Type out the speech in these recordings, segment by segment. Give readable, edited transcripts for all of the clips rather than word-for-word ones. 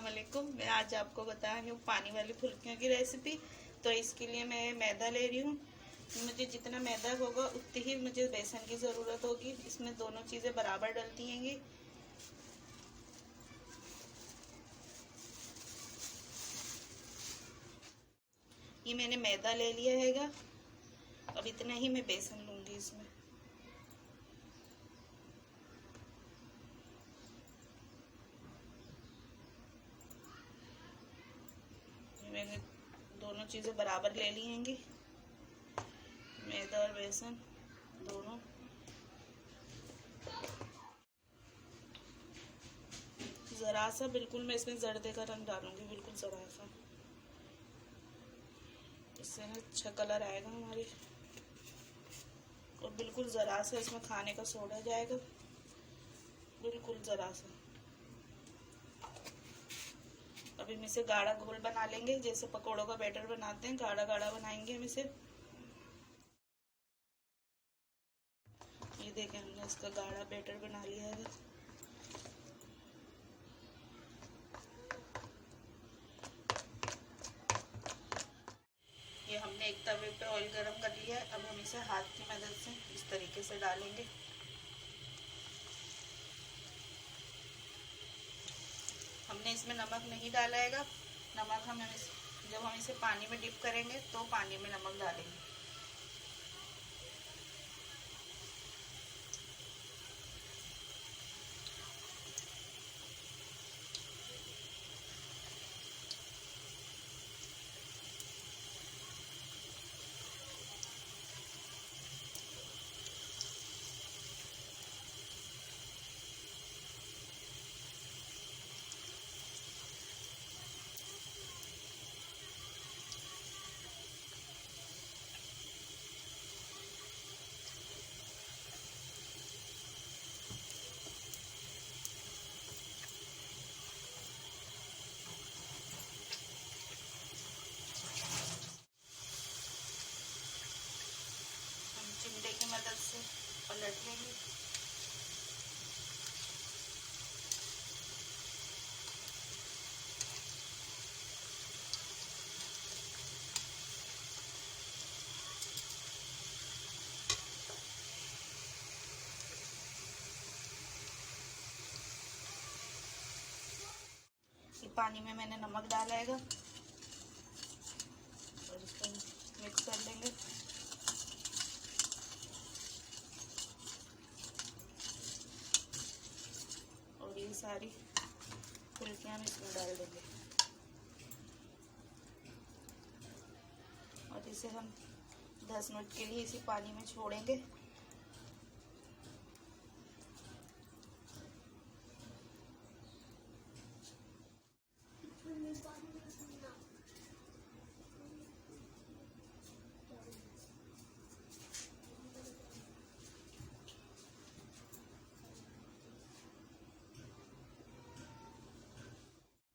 वालेकुम। मैं आज आपको बता रही हूँ पानी वाली फुल्कियों की रेसिपी। तो इसके लिए मैं मैदा ले रही हूँ। मुझे जितना मैदा होगा उतनी ही मुझे बेसन की ज़रूरत होगी। इसमें दोनों चीज़ें बराबर डलती हैंगी। ये मैंने मैदा ले लिया हैगा। अब इतना ही मैं बेसन लूँगी इसमें। मैंने दोनों चीज़ें बराबर ले ली हैंगी, मैदा और बेसन दोनों। ज़रा सा बिल्कुल मैं इसमें जर्दे का रंग डालूंगी, बिल्कुल ज़रा सा। इससे ना अच्छा कलर आएगा हमारी। और बिल्कुल ज़रा सा इसमें खाने का सोडा जाएगा, बिल्कुल ज़रा सा। अब हम इसे गाढ़ा घोल बना लेंगे, जैसे पकोड़ों का बैटर बनाते हैं, गाढ़ा गाढ़ा बनाएंगे हम इसे। ये देखें, हमने इसका गाढ़ा बैटर बना लिया है। ये हमने एक तवे पे ऑयल गरम कर लिया है। अब हम इसे हाथ की मदद से इस तरीके से डालेंगे। हमने इसमें नमक नहीं डाला हैगा। नमक जब हम इसे पानी में डिप करेंगे तो पानी में नमक डालेंगे। चिमटे की मदद से पलट लेंगे। पानी में मैंने नमक डाला हैगा और इसको मिक्स कर लेंगे। और ये सारी फुल्कियाँ हम इसमें डाल देंगे और इसे हम 10 मिनट के लिए इसी पानी में छोड़ेंगे।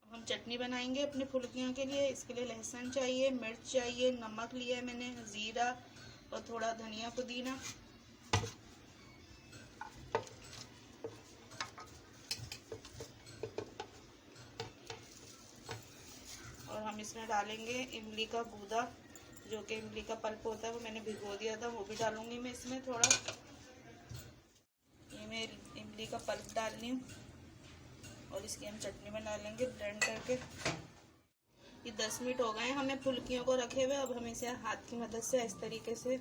हम चटनी बनाएंगे अपनी फुल्कियों के लिए। इसके लिए लहसुन चाहिए, मिर्च चाहिए, नमक लिया है मैंने, जीरा और थोड़ा धनिया पुदीना। और हम इसमें डालेंगे इमली का गूदा, जो कि इमली का पल्प होता है, वो मैंने भिगो दिया था, वो भी डालूंगी मैं इसमें थोड़ा। ये मैं इमली का पल्प डाल रही हूँ और इसकी हम चटनी बना लेंगे ब्लेंड करके। ये 10 मिनट हो गए हैं हमें फुल्कियों को रखे हुए। अब हम इसे हाथ की मदद से इस तरीके से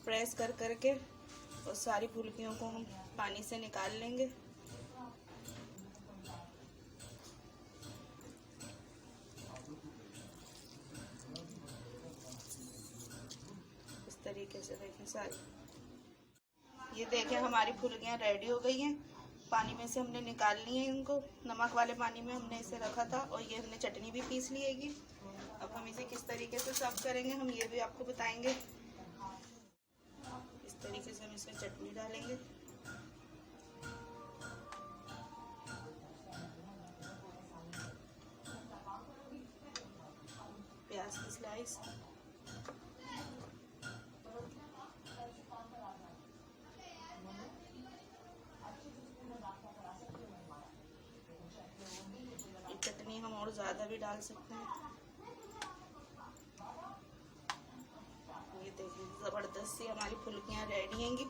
प्रेस कर करके और सारी फुल्कियों को हम पानी से निकाल लेंगे। इस तरीके से देखें सारी। ये देखें हमारी फुल्कियाँ रेडी हो गई हैं। पानी में से हमने निकाल ली है इनको। नमक वाले पानी में हमने इसे रखा था और ये हमने चटनी भी पीस ली हैगी। अब हम इसे किस तरीके से सर्व करेंगे हम ये भी आपको बताएंगे। इस तरीके से हम इसमें चटनी डालेंगे। प्याज की स्लाइस, चटनी हम और ज़्यादा भी डाल सकते हैं। ये देखिए ज़बरदस्त सी हमारी फुल्कियाँ रेडी हैंगी।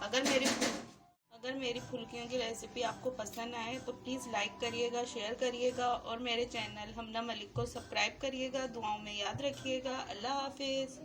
अगर मेरी फुल्कियों की रेसिपी आपको पसंद आए तो प्लीज़ लाइक करिएगा, शेयर करिएगा और मेरे चैनल हमना मलिक को सब्सक्राइब करिएगा। दुआओं में याद रखिएगा। अल्लाह हाफिज़।